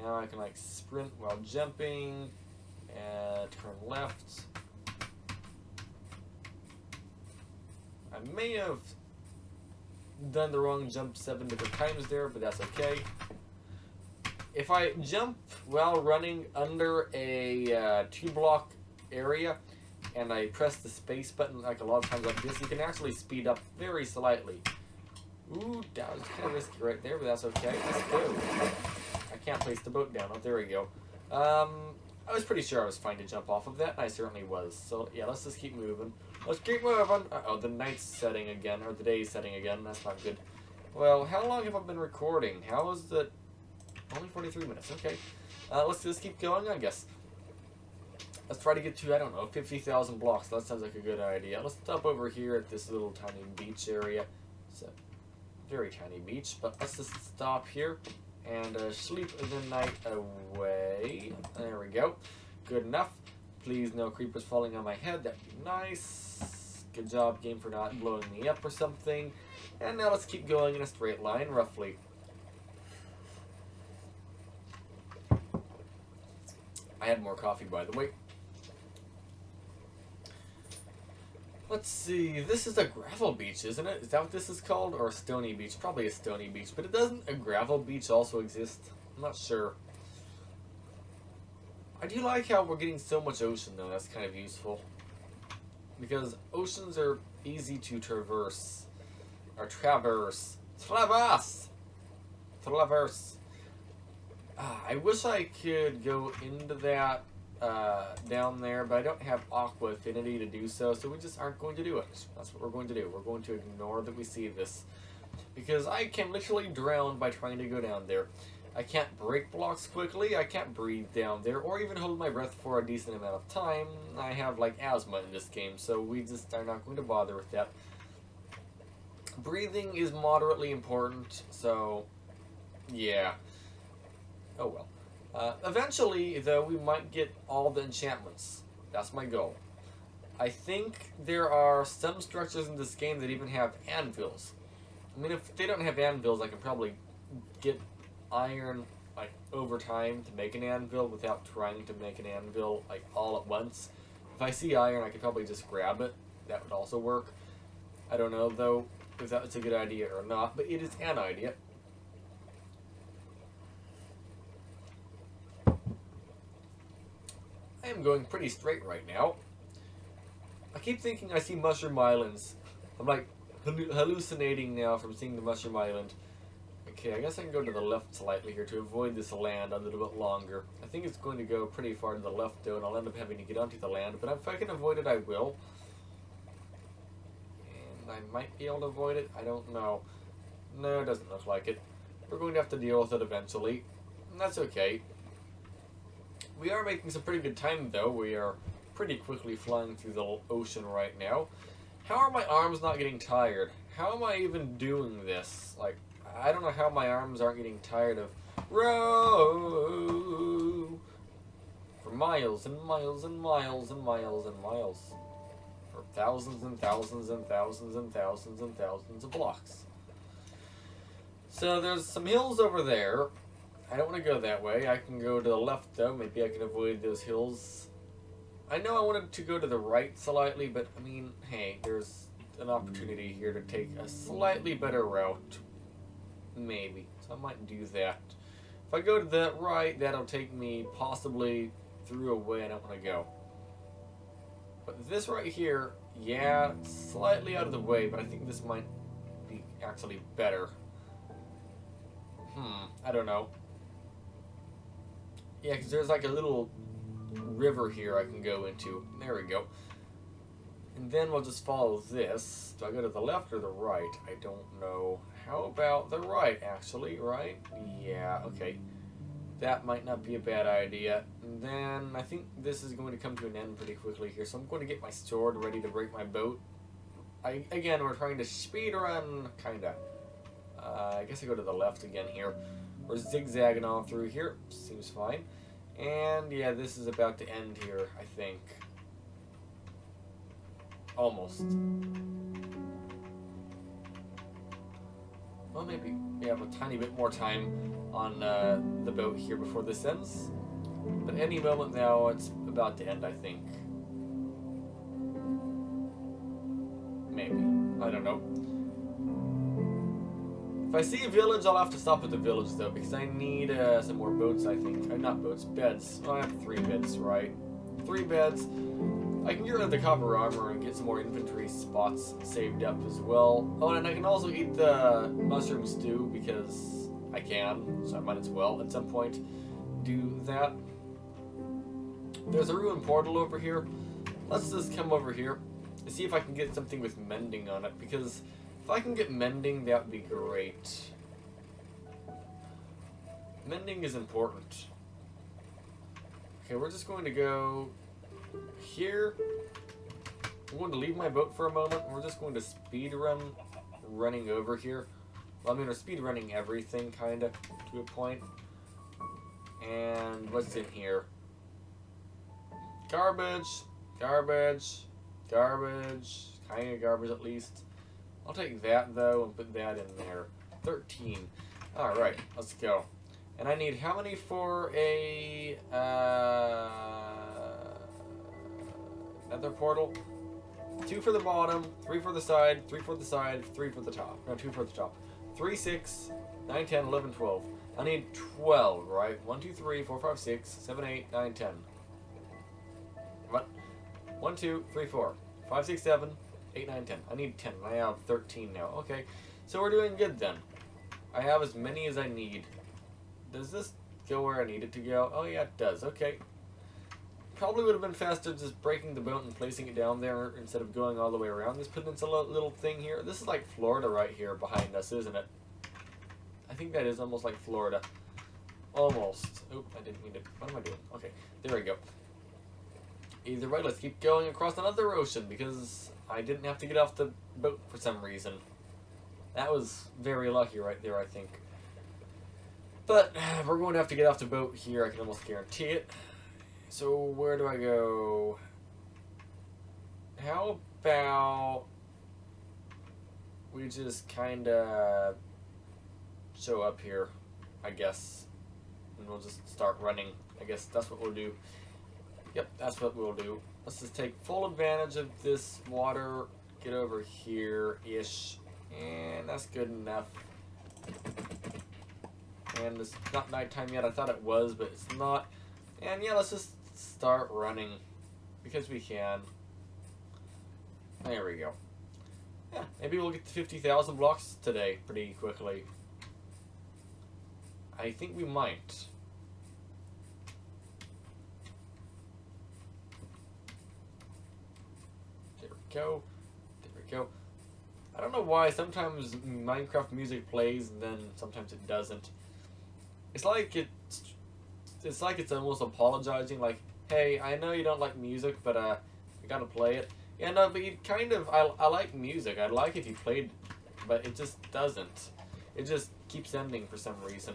Now I can like sprint while jumping and turn left. I may have done the wrong jump 7 different times there, but that's okay. If I jump while running under a 2-block area and I press the space button like a lot of times like this, you can actually speed up very slightly. Ooh, that was kind of risky right there, but that's okay. Let's go. I can't place the boat down. Oh, there we go. I was pretty sure I was fine to jump off of that, and I certainly was. So, yeah, let's just keep moving. Let's keep moving. Uh-oh, the night's setting again, or the day's setting again. That's not good. Well, how long have I been recording? How is the... Only 43 minutes. Okay. Let's just keep going, I guess. Let's try to get to, I don't know, 50,000 blocks. That sounds like a good idea. Let's stop over here at this little tiny beach area. It's a very tiny beach, but let's just stop here and sleep the night away. There we go. Good enough. Please, no creepers falling on my head. That'd be nice. Good job, game, for not blowing me up or something. And now let's keep going in a straight line, roughly. I had more coffee, by the way. Let's see, this is a gravel beach, isn't it? Is that what this is called? Or a stony beach? Probably a stony beach, but it doesn't a gravel beach also exist? I'm not sure. I do like how we're getting so much ocean, though. That's kind of useful. Because oceans are easy to traverse. Or traverse. Traverse! I wish I could go into that down there, but I don't have Aqua Affinity to do so, so we just aren't going to do it. That's what we're going to do. We're going to ignore that we see this. Because I can literally drown by trying to go down there. I can't break blocks quickly, I can't breathe down there, or even hold my breath for a decent amount of time. I have, like, asthma in this game, so we just are not going to bother with that. Breathing is moderately important, so yeah. Oh well. Eventually, though, we might get all the enchantments. That's my goal. I think there are some structures in this game that even have anvils. I mean, if they don't have anvils, I can probably get iron, like, over time to make an anvil without trying to make an anvil, like, all at once. If I see iron, I could probably just grab it. That would also work. I don't know, though, if that's a good idea or not, but it is an idea. I am going pretty straight right now. I keep thinking I see Mushroom Islands. I'm like hallucinating now from seeing the Mushroom Island. Okay, I guess I can go to the left slightly here to avoid this land a little bit longer. I think it's going to go pretty far to the left though, and I'll end up having to get onto the land, but if I can avoid it, I will. And I might be able to avoid it, I don't know. No, it doesn't look like it. We're going to have to deal with it eventually, and that's okay. We are making some pretty good time though. We are pretty quickly flying through the ocean right now. How are my arms not getting tired? How am I even doing this? Like, I don't know how my arms aren't getting tired of row for miles and miles and miles and miles and miles. For thousands and thousands and thousands and thousands and thousands of blocks. So there's some hills over there. I don't want to go that way. I can go to the left though. Maybe I can avoid those hills. I know I wanted to go to the right slightly, but I mean, hey, there's an opportunity here to take a slightly better route. Maybe. So I might do that. If I go to the right, that'll take me possibly through a way I don't want to go. But this right here, yeah, slightly out of the way, but I think this might be actually better. I don't know. Yeah, because there's like a little river here I can go into. There we go. And then we'll just follow this. Do I go to the left or the right? I don't know. How about the right, actually, right? Yeah, okay. That might not be a bad idea. And then I think this is going to come to an end pretty quickly here, so I'm going to get my sword ready to break my boat. Again, we're trying to speed run, kinda. I guess I go to the left again here. We're zigzagging on through here. Seems fine. And yeah, this is about to end here, I think. Almost. Well, maybe we have a tiny bit more time on the boat here before this ends. But any moment now, it's about to end, I think. Maybe. I don't know. If I see a village, I'll have to stop at the village, though, because I need some more boats, I think. Not boats, beds. Oh, I have 3 beds, right? 3 beds. I can get rid of the copper armor and get some more inventory spots saved up as well. Oh, and I can also eat the mushroom stew, because I can, so I might as well, at some point, do that. There's a ruined portal over here. Let's just come over here and see if I can get something with mending on it, because if I can get mending, that would be great. Mending is important. Okay, we're just going to go here. I'm going to leave my boat for a moment. We're just going to speed run running over here. Well, I mean, we're speed running everything, kind of, to a point. And what's in here? Garbage, garbage, garbage, kind of garbage at least. I'll take that, though, and put that in there. 13. Alright, let's go. And I need how many for a nether portal? 2 for the bottom, 3 for the side, 3 for the side, 3 for the top. No, 2 for the top. 3, 6, 9, 10, 11, 12. I need 12, right? 1, 2, 3, 4, 5, 6, 7, 8, 9, 10. What? 1, 2, 3, 4, 5, 6, 7, 8, 9, 10. I need 10. I have 13 now. Okay, so we're doing good then. I have as many as I need. Does this go where I need it to go? Oh yeah, it does. Okay. probably would have been faster just breaking the boat and placing it down there instead of going all the way around this peninsula little thing here. This is like Florida right here behind us, isn't it? I think that is almost like Florida. Almost. Oop, I didn't mean to. What am I doing? Okay, there we go. Either way, let's keep going across another ocean because I didn't have to get off the boat for some reason. That was very lucky right there, I think. But we're going to have to get off the boat here, I can almost guarantee it. So where do I go? How about we just kind of show up here, I guess, and we'll just start running. I guess that's what we'll do. Yep, that's what we'll do. Let's just take full advantage of this water, get over here-ish, and that's good enough. And it's not nighttime yet. I thought it was, but it's not. And yeah, let's just start running because we can. There we go. Yeah, maybe we'll get to 50,000 blocks today pretty quickly. I think we might. There we go. There we go. I don't know why sometimes Minecraft music plays and then sometimes it doesn't. It's like it's almost apologizing, like, hey, I know you don't like music, but we gotta play it. Yeah, no, but you kind of, I like music. I'd like if you played, but it just doesn't. It just keeps ending for some reason.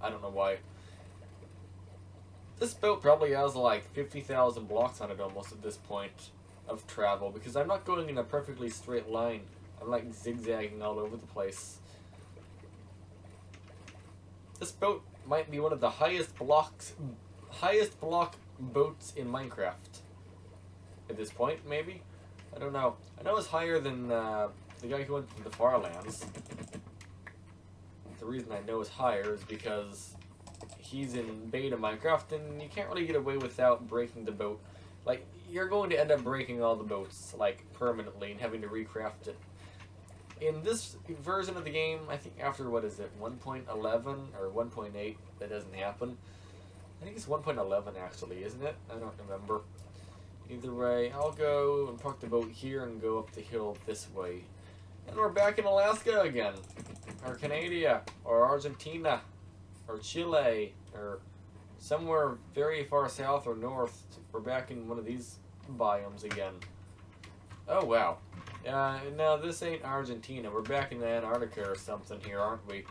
I don't know why. This boat probably has like 50,000 blocks on it almost at this point of travel, because I'm not going in a perfectly straight line. I'm like zigzagging all over the place. This boat might be one of the highest block boats in Minecraft. At this point, maybe? I don't know. I know it's higher than the guy who went to the Farlands. The reason I know it's higher is because he's in beta Minecraft and you can't really get away without breaking the boat. Like, you're going to end up breaking all the boats, like, permanently and having to recraft it. In this version of the game, I think after, what is it, 1.11 or 1.8, that doesn't happen. I think it's 1.11 actually, isn't it? I don't remember. Either way, I'll go and park the boat here and go up the hill this way. And we're back in Alaska again. Or Canada, or Argentina, or Chile, or somewhere very far south or north. We're back in one of these biomes again. Oh, wow. No, this ain't Argentina. We're back in Antarctica or something here, aren't we?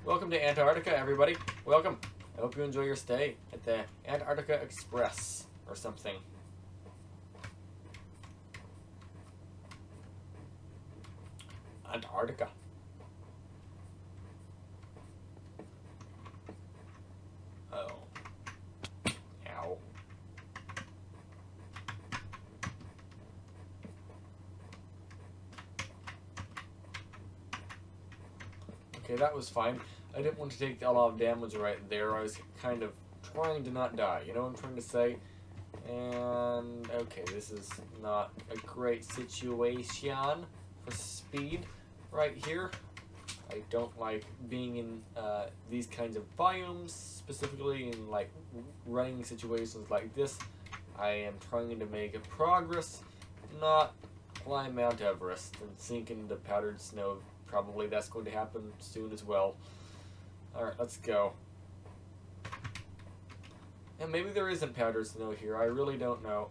Welcome to Antarctica, everybody. Welcome. I hope you enjoy your stay at the Antarctica Express or something. Antarctica. Oh. Ow. Okay, that was fine. I didn't want to take a lot of damage right there. I was kind of trying to not die. You know what I'm trying to say? And, okay, this is not a great situation for speed right here. I don't like being in these kinds of biomes, specifically in like running situations like this. I am trying to make a progress, not climb Mount Everest and sink into powdered snow. Probably that's going to happen soon as well. Alright, let's go. And maybe there isn't powdered snow here, I really don't know.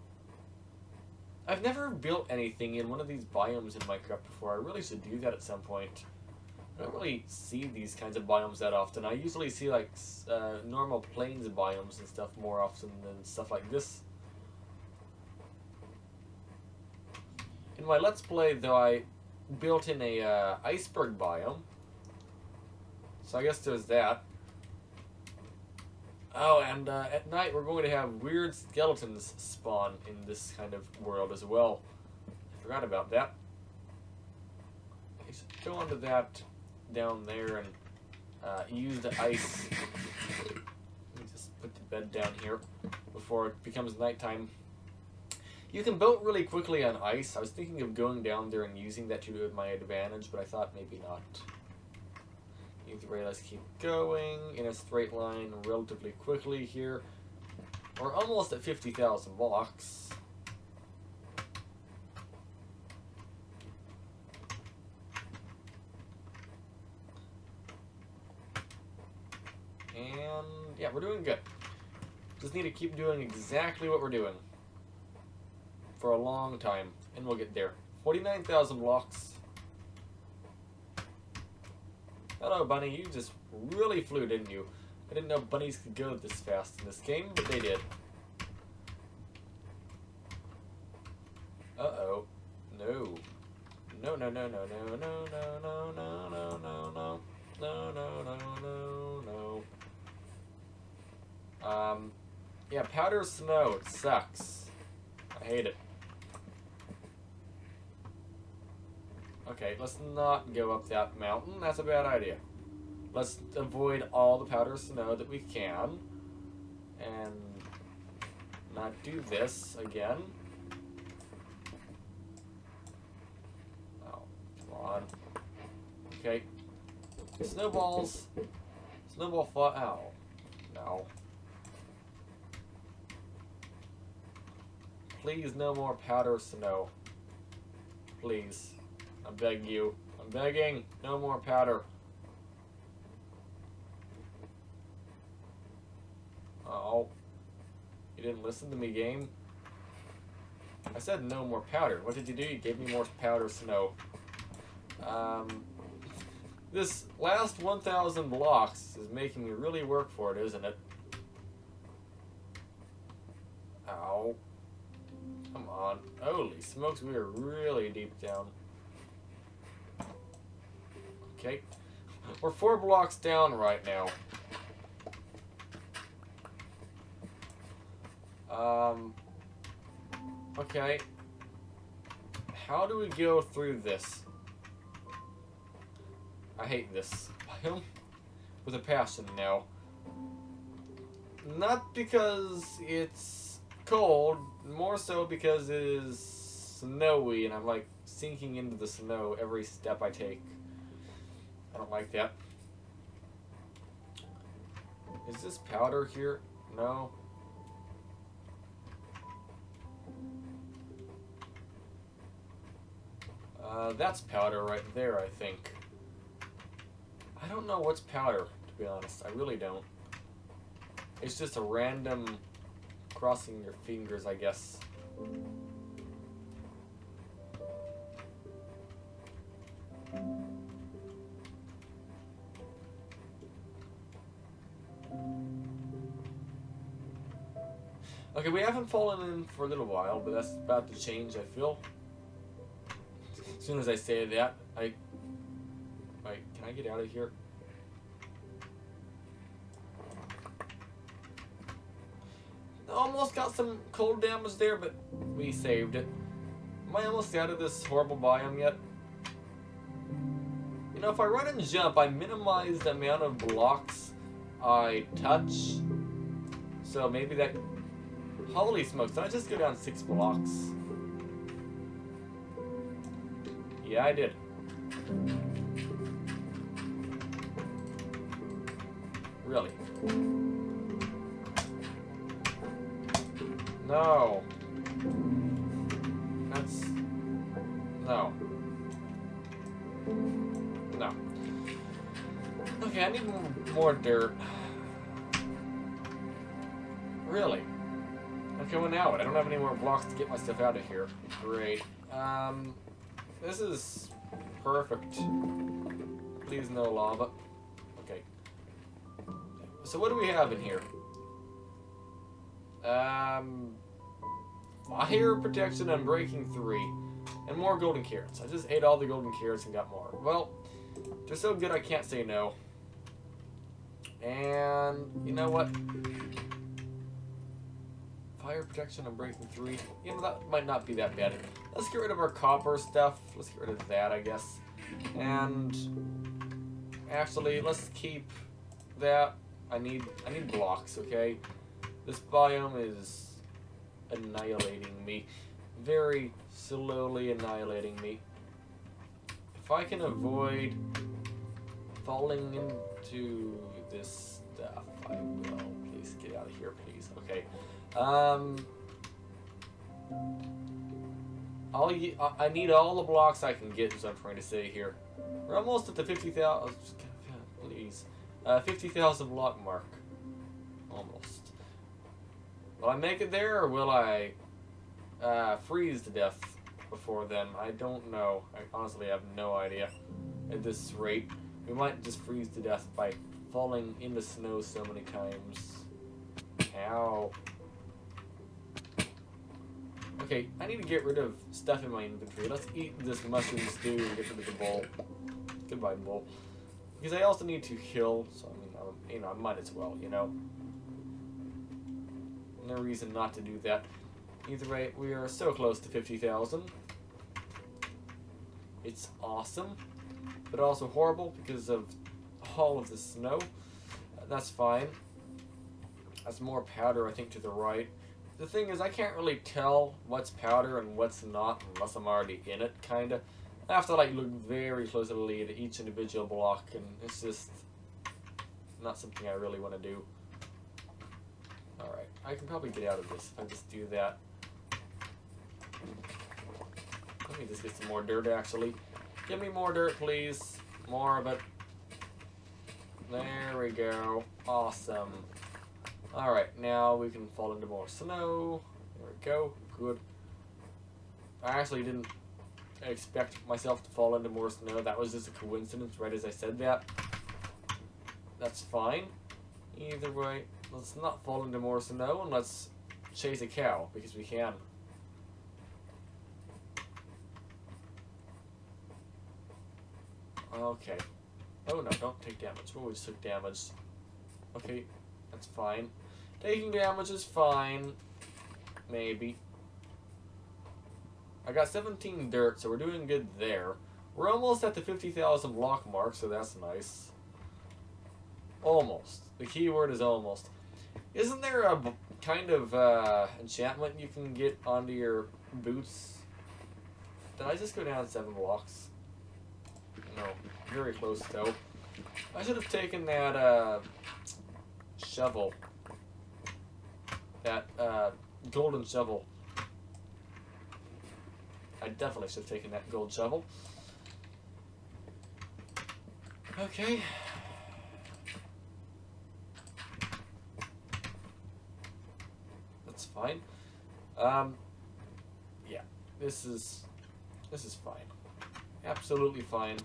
I've never built anything in one of these biomes in Minecraft before. I really should do that at some point. I don't really see these kinds of biomes that often. I usually see like normal plains biomes and stuff more often than stuff like this. In my Let's Play, though, I built in a iceberg biome. So I guess there's that. Oh, and at night we're going to have weird skeletons spawn in this kind of world as well. I forgot about that. Okay, so go onto that down there and use the ice. Let me just put the bed down here before it becomes nighttime. You can build really quickly on ice. I was thinking of going down there and using that to my advantage, but I thought maybe not. Either way, let's keep going in a straight line relatively quickly here. We're almost at 50,000 blocks. And yeah, we're doing good. Just need to keep doing exactly what we're doing for a long time, and we'll get there. 49,000 blocks. Hello, bunny. You just really flew, didn't you? I didn't know bunnies could go this fast in this game, but they did. Uh-oh. No. No, no, no, no, no, no, no, no, no, no, no, no. No, no, no, no, no. Yeah, powder snow. It sucks. I hate it. Okay, let's not go up that mountain. That's a bad idea. Let's avoid all the powder snow that we can. And not do this again. Oh, come on. Okay. Snowballs. Snowball fly. Ow. No. Please, no more powder snow. Please. I beg you. I'm begging. No more powder. Oh. You didn't listen to me, game? I said no more powder. What did you do? You gave me more powder snow. This last 1,000 blocks is making me really work for it, isn't it? Ow. Come on. Holy smokes, we are really deep down. Okay. We're 4 blocks down right now. Okay. How do we go through this? I hate this biome with a passion now. Not because it's cold, more so because it is snowy and I'm like sinking into the snow every step I take. I don't like that. Is this powder here? No. That's powder right there, I think. I don't know what's powder, to be honest. I really don't. It's just a random crossing your fingers, I guess. Okay, we haven't fallen in for a little while, but that's about to change, I feel. As soon as I say that, Wait, can I get out of here? Almost got some cold damage there, but we saved it. Am I almost out of this horrible biome yet? You know, if I run and jump, I minimize the amount of blocks I touch. So maybe that... Holy smokes, did I just go down 6 blocks? Yeah, I did. Really? No. That's... No. No. Okay, I need more dirt. Really? Okay, well now what? I don't have any more blocks to get my stuff out of here. Great. This is perfect. Please no lava. Okay. So what do we have in here? Fire protection and breaking 3. And more golden carrots. I just ate all the golden carrots and got more. Well, they're so good I can't say no. And you know what? Fire protection and breaking 3. You know, that might not be that bad. Let's get rid of our copper stuff. Let's get rid of that, I guess. And actually, let's keep that. I need blocks, okay? This biome is annihilating me. Very slowly annihilating me. If I can avoid falling into this stuff, I will. Please get out of here, please. Okay. I need all the blocks I can get, is what I'm trying to say here. We're almost at the 50,000. Please. 50,000 block mark. Almost. Will I make it there, or will I freeze to death before then? I don't know. I honestly have no idea. At this rate, we might just freeze to death by falling in the snow so many times. Ow. Okay, I need to get rid of stuff in my inventory. Let's eat this mushroom stew and get rid of the bowl. Goodbye, bowl. Because I also need to heal, so I mean, I might as well, you know. No reason not to do that. Either way, we are so close to 50,000. It's awesome, but also horrible because of all of the snow. That's fine. That's more powder, I think, to the right. The thing is, I can't really tell what's powder and what's not unless I'm already in it, kinda. I have to, like, look very closely at each individual block, and it's just not something I really want to do. Alright, I can probably get out of this if I just do that. Let me just get some more dirt, actually. Give me more dirt, please. More of it. There we go. Awesome. Alright, now we can fall into more snow. There we go. Good. I actually didn't expect myself to fall into more snow. That was just a coincidence right as I said that. That's fine. Either way, let's not fall into more snow and let's chase a cow, because we can. Okay. Oh no, don't take damage. Oh, we just took damage. Okay, that's fine. Taking damage is fine. Maybe. I got 17 dirt, so we're doing good there. We're almost at the 50,000 block mark, so that's nice. Almost. The key word is almost. Isn't there a kind of enchantment you can get onto your boots? Did I just go down 7 blocks? No. Very close, though. I should have taken that shovel. That golden shovel. I definitely should have taken that gold shovel. Okay. That's fine. Yeah. This is fine. Absolutely fine.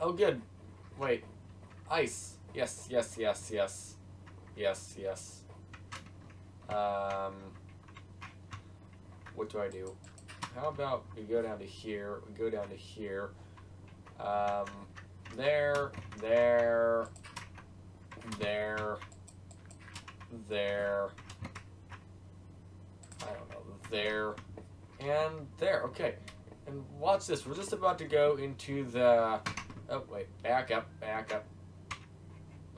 Oh, good. Wait. Ice. Yes, yes, yes, yes. Yes, yes. What do I do? How about we go down to here, we go down to here. There, there, there, there. I don't know, there, and there. Okay. And watch this. We're just about to go into the... Oh, wait. Back up, back up.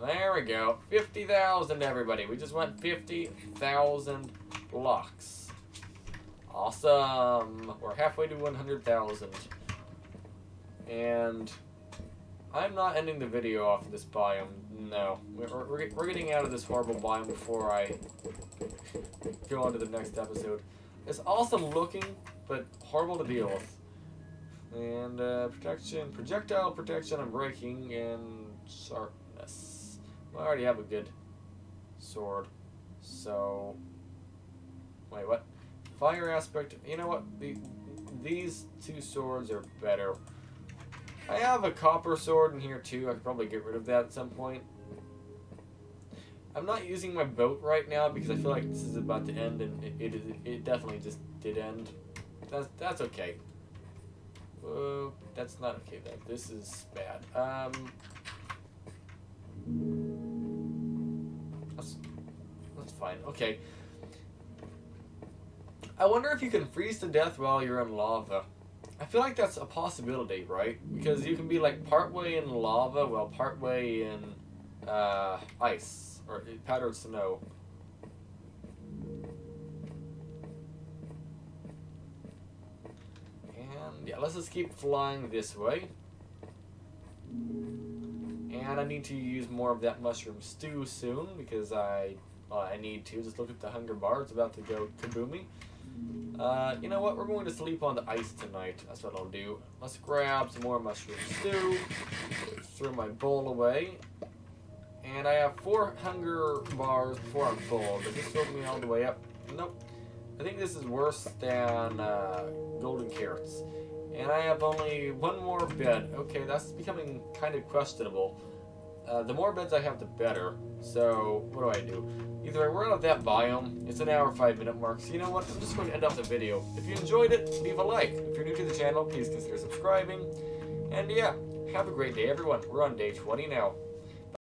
There we go. 50,000, everybody. We just went 50,000 blocks. Awesome. We're halfway to 100,000. And I'm not ending the video off of this biome. No. We're getting out of this horrible biome before I go on to the next episode. It's awesome looking, but horrible to deal with. And protection, projectile protection, and braking, and sharpness. I already have a good sword. So, wait, what? Fire aspect. You know what? These two swords are better. I have a copper sword in here too. I could probably get rid of that at some point. I'm not using my boat right now because I feel like this is about to end, and it definitely just did end. That's okay. That's not okay though. This is bad. That's fine. Okay. I wonder if you can freeze to death while you're in lava. I feel like that's a possibility, right? Because you can be like partway in lava while partway in ice or powdered snow. And yeah, let's just keep flying this way. And I need to use more of that mushroom stew soon because I need to. Just look at the hunger bar. It's about to go kaboomy. You know what? We're going to sleep on the ice tonight. That's what I'll do. Let's grab some more mushroom stew. Throw my bowl away. And I have 4 hunger bars before I'm full. Does this fill me all the way up? Nope. I think this is worse than golden carrots. And I have only 1 more bed. Okay, that's becoming kind of questionable. The more beds I have, the better. So, what do? Either I run out of that biome, it's an hour 5-minute mark, so you know what, I'm just going to end off the video. If you enjoyed it, leave a like. If you're new to the channel, please consider subscribing. And yeah, have a great day everyone. We're on day 20 now.